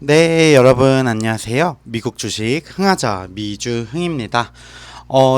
네, 여러분 안녕하세요. 미국 주식 흥하자 미주흥입니다.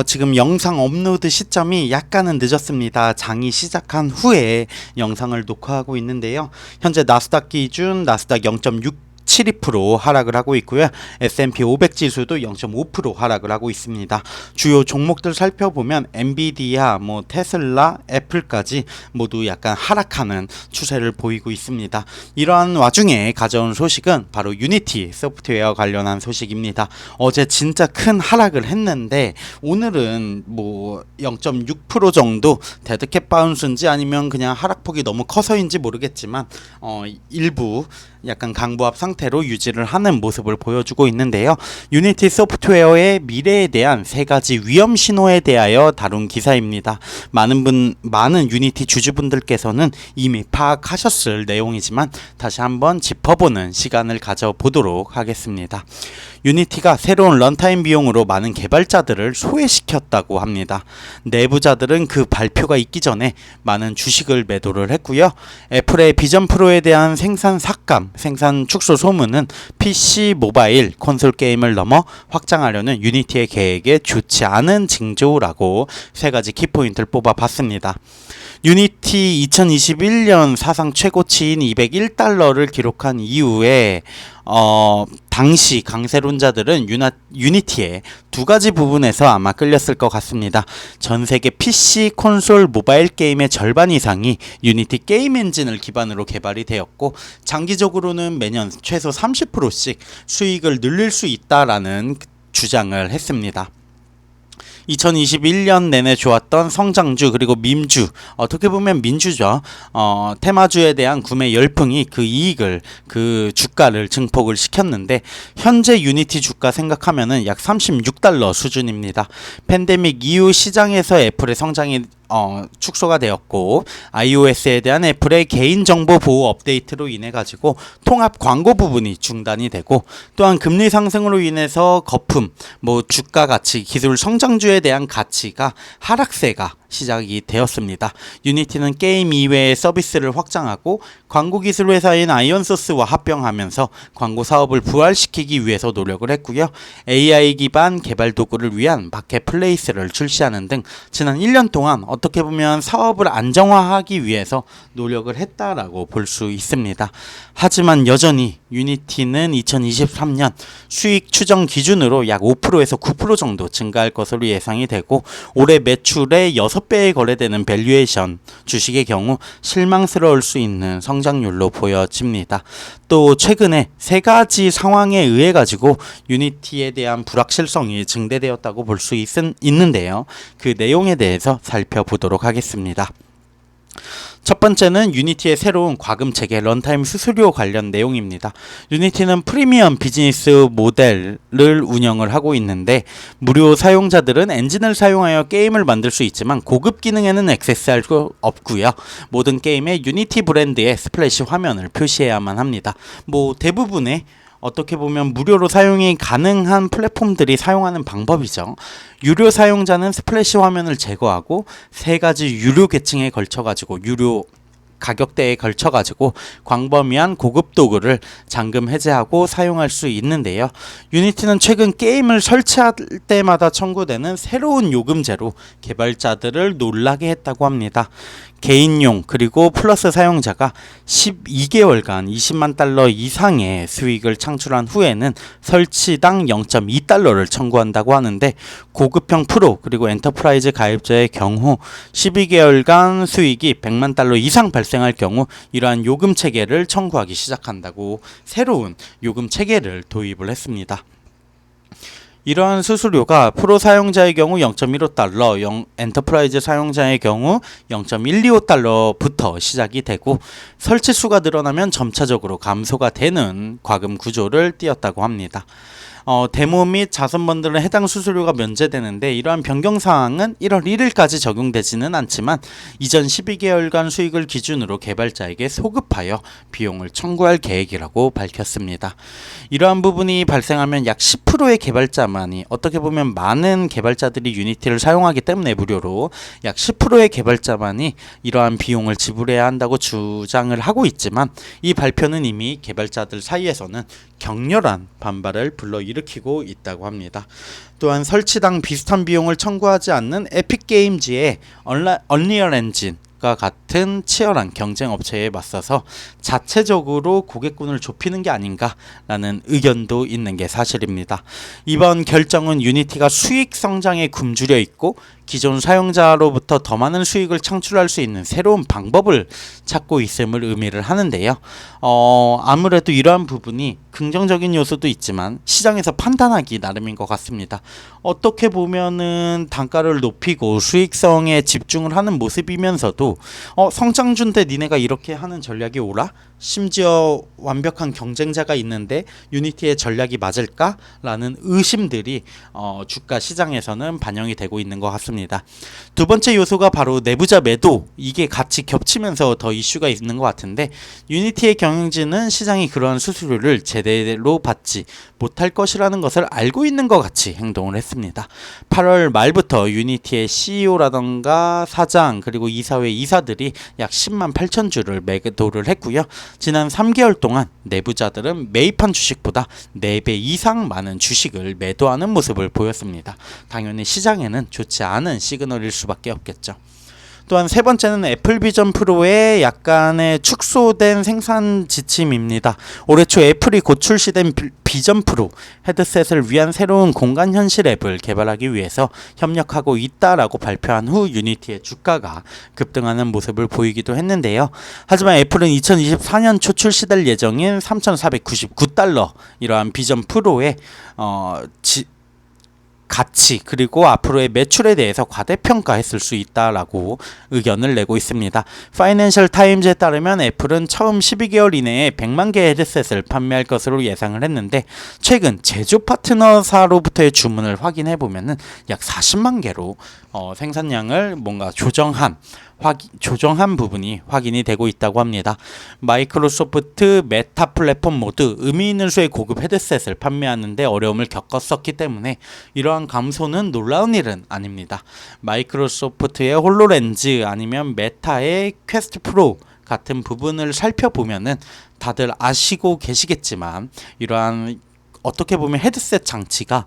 지금 영상 업로드 시점이 약간은 늦었습니다. 장이 시작한 후에 영상을 녹화하고 있는데요. 현재 나스닥 기준 나스닥 0.672% 하락을 하고 있고요. S&P 500 지수도 0.5% 하락을 하고 있습니다. 주요 종목들 살펴보면 엔비디아, 테슬라, 애플까지 모두 약간 하락하는 추세를 보이고 있습니다. 이러한 와중에 가져온 소식은 바로 유니티 소프트웨어 관련한 소식입니다. 어제 진짜 큰 하락을 했는데 오늘은 0.6% 정도 데드캣 바운스인지 아니면 그냥 하락폭이 너무 커서인지 모르겠지만 일부 약간 강보합 상태로 유지를 하는 모습을 보여주고 있는데요. 유니티 소프트웨어의 미래에 대한 세 가지 위험 신호에 대하여 다룬 기사입니다. 많은 유니티 주주분들께서는 이미 파악하셨을 내용이지만 다시 한번 짚어보는 시간을 가져보도록 하겠습니다. 유니티가 새로운 런타임 비용으로 많은 개발자들을 소외시켰다고 합니다. 내부자들은 그 발표가 있기 전에 많은 주식을 매도를 했고요. 애플의 비전 프로에 대한 생산 삭감, 생산 축소 소문은 PC, 모바일, 콘솔 게임을 넘어 확장하려는 유니티의 계획에 좋지 않은 징조라고 세 가지 키포인트를 뽑아봤습니다. 유니티 2021년 사상 최고치인 201달러를 기록한 이후에 당시 강세론자들은 유니티의 두 가지 부분에서 아마 끌렸을 것 같습니다. 전 세계 PC, 콘솔, 모바일 게임의 절반 이상이 유니티 게임 엔진을 기반으로 개발이 되었고 장기적으로는 매년 최소 30%씩 수익을 늘릴 수 있다라는 주장을 했습니다. 2021년 내내 좋았던 성장주 그리고 밈주, 어떻게 보면 민주죠. 테마주에 대한 구매 열풍이 그 이익을, 그 주가를 증폭을 시켰는데 현재 유니티 주가 생각하면은 약 36달러 수준입니다. 팬데믹 이후 시장에서 애플의 성장이 축소가 되었고 iOS에 대한 애플의 개인정보 보호 업데이트로 인해 가지고 통합 광고 부분이 중단이 되고 또한 금리 상승으로 인해서 거품, 주가 가치, 기술 성장주에 대한 가치가 하락세가 시작이 되었습니다. 유니티는 게임 이외의 서비스를 확장하고 광고 기술 회사인 아이언소스와 합병하면서 광고 사업을 부활시키기 위해서 노력을 했고요. AI 기반 개발 도구를 위한 마켓플레이스를 출시하는 등 지난 1년 동안 어떻게 보면 사업을 안정화하기 위해서 노력을 했다라고 볼 수 있습니다. 하지만 여전히 유니티는 2023년 수익 추정 기준으로 약 5%에서 9% 정도 증가할 것으로 예상이 되고 올해 매출의 6배에 거래되는 밸류에이션 주식의 경우 실망스러울 수 있는 성장률로 보여집니다. 또 최근에 세 가지 상황에 의해 가지고 유니티에 대한 불확실성이 증대되었다고 볼 수 있는데요. 그 내용에 대해서 살펴보도록 하겠습니다. 첫 번째는 유니티의 새로운 과금 체계 런타임 수수료 관련 내용입니다. 유니티는 프리미엄 비즈니스 모델을 운영을 하고 있는데 무료 사용자들은 엔진을 사용하여 게임을 만들 수 있지만 고급 기능에는 액세스할 수 없고요. 모든 게임에 유니티 브랜드의 스플래시 화면을 표시해야만 합니다. 대부분의 어떻게 보면 무료로 사용이 가능한 플랫폼들이 사용하는 방법이죠. 유료 사용자는 스플래시 화면을 제거하고 세 가지 유료 계층에 걸쳐가지고 유료 가격대에 걸쳐가지고 광범위한 고급 도구를 잠금 해제하고 사용할 수 있는데요. 유니티는 최근 게임을 설치할 때마다 청구되는 새로운 요금제로 개발자들을 놀라게 했다고 합니다. 개인용 그리고 플러스 사용자가 12개월간 20만 달러 이상의 수익을 창출한 후에는 설치당 0.2달러를 청구한다고 하는데 고급형 프로 그리고 엔터프라이즈 가입자의 경우 12개월간 수익이 100만 달러 이상 발생할 경우 이러한 요금 체계를 청구하기 시작한다고 새로운 요금 체계를 도입을 했습니다. 이러한 수수료가 프로 사용자의 경우 0.15달러, 엔터프라이즈 사용자의 경우 0.125달러부터 시작이 되고 설치 수가 늘어나면 점차적으로 감소가 되는 과금 구조를 띄었다고 합니다. 데모 및 자선번들은 해당 수수료가 면제되는데 이러한 변경사항은 1월 1일까지 적용되지는 않지만 이전 12개월간 수익을 기준으로 개발자에게 소급하여 비용을 청구할 계획이라고 밝혔습니다. 이러한 부분이 발생하면 약 10%의 개발자만이, 어떻게 보면 많은 개발자들이 유니티를 사용하기 때문에 무료로 약 10%의 개발자만이 이러한 비용을 지불해야 한다고 주장을 하고 있지만, 이 발표는 이미 개발자들 사이에서는 격렬한 반발을 불러일으키고 있다고 합니다. 또한 설치당 비슷한 비용을 청구하지 않는 에픽게임즈의 언리얼 엔진과 같은 치열한 경쟁 업체에 맞서서 자체적으로 고객군을 좁히는 게 아닌가라는 의견도 있는 게 사실입니다. 이번 결정은 유니티가 수익 성장에 굶주려 있고 기존 사용자로부터 더 많은 수익을 창출할 수 있는 새로운 방법을 찾고 있음을 의미를 하는데요. 아무래도 이러한 부분이 긍정적인 요소도 있지만 시장에서 판단하기 나름인 것 같습니다. 어떻게 보면은 단가를 높이고 수익성에 집중을 하는 모습이면서도 성장준 때 니네가 이렇게 하는 전략이 옳아? 심지어 완벽한 경쟁자가 있는데 유니티의 전략이 맞을까? 라는 의심들이 주가 시장에서는 반영이 되고 있는 것 같습니다. 두 번째 요소가 바로 내부자 매도, 이게 같이 겹치면서 더 이슈가 있는 것 같은데, 유니티의 경영진은 시장이 그러한 수수료를 제대로 받지 못할 것이라는 것을 알고 있는 것 같이 행동을 했습니다. 8월 말부터 유니티의 CEO라던가 사장 그리고 이사회 이사들이 약 10만 8천 주를 매도를 했고요. 지난 3개월 동안 내부자들은 매입한 주식보다 4배 이상 많은 주식을 매도하는 모습을 보였습니다. 당연히 시장에는 좋지 않은 시그널일 수밖에 없겠죠. 또한 세 번째는 애플 비전 프로의 약간의 축소된 생산 지침입니다. 올해 초 애플이 곧 출시된 비전 프로 헤드셋을 위한 새로운 공간 현실 앱을 개발하기 위해서 협력하고 있다라고 발표한 후 유니티의 주가가 급등하는 모습을 보이기도 했는데요. 하지만 애플은 2024년 초 출시될 예정인 3,499달러 이러한 비전 프로의 가치 그리고 앞으로의 매출에 대해서 과대평가했을 수 있다라고 의견을 내고 있습니다. 파이낸셜 타임즈에 따르면 애플은 처음 12개월 이내에 100만 개의 헤드셋을 판매할 것으로 예상을 했는데, 최근 제조 파트너사로부터의 주문을 확인해 보면은 약 40만 개로 생산량을 뭔가 조정한 부분이 확인이 되고 있다고 합니다. 마이크로소프트, 메타 플랫폼 모두 의미 있는 수의 고급 헤드셋을 판매하는데 어려움을 겪었었기 때문에 이러한 감소는 놀라운 일은 아닙니다. 마이크로소프트의 홀로렌즈 아니면 메타의 퀘스트 프로 같은 부분을 살펴보면은 다들 아시고 계시겠지만, 이러한 어떻게 보면 헤드셋 장치가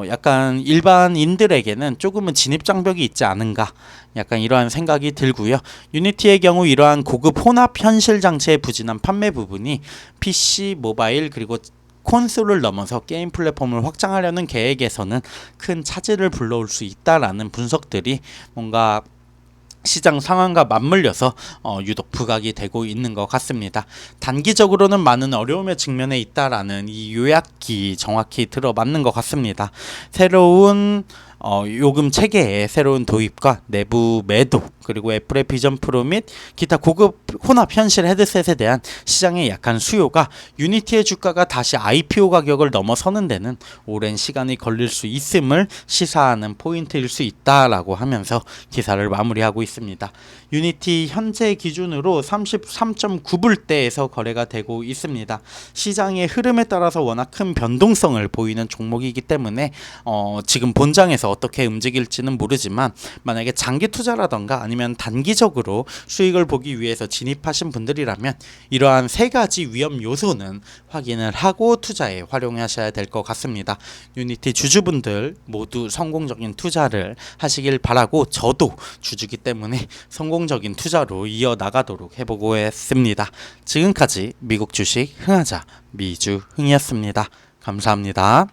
약간 일반인들에게는 조금은 진입장벽이 있지 않은가, 약간 이러한 생각이 들고요. 유니티의 경우 이러한 고급 혼합 현실 장치의 부진한 판매 부분이 PC, 모바일 그리고 콘솔을 넘어서 게임 플랫폼을 확장하려는 계획에서는 큰 차질을 불러올 수 있다라는 분석들이 뭔가 시장 상황과 맞물려서 유독 부각이 되고 있는 것 같습니다. 단기적으로는 많은 어려움에 직면해 있다라는 이 요약이 정확히 들어맞는 것 같습니다. 새로운 요금 체계의 새로운 도입과 내부 매도, 그리고 애플의 비전 프로 및 기타 고급 혼합 현실 헤드셋에 대한 시장의 약한 수요가 유니티의 주가가 다시 IPO 가격을 넘어서는 데는 오랜 시간이 걸릴 수 있음을 시사하는 포인트일 수 있다라고 하면서 기사를 마무리하고 있습니다. 유니티 현재 기준으로 33.9불대에서 거래가 되고 있습니다. 시장의 흐름에 따라서 워낙 큰 변동성을 보이는 종목이기 때문에 지금 본장에서 어떻게 움직일지는 모르지만, 만약에 장기 투자라던가 아니면 단기적으로 수익을 보기 위해서 진입하신 분들이라면 이러한 세 가지 위험 요소는 확인을 하고 투자에 활용하셔야 될 것 같습니다. 유니티 주주분들 모두 성공적인 투자를 하시길 바라고, 저도 주주기 때문에 성공적인 투자로 이어나가도록 해보고 했습니다. 지금까지 미국 주식 흥하자 미주흥이었습니다. 감사합니다.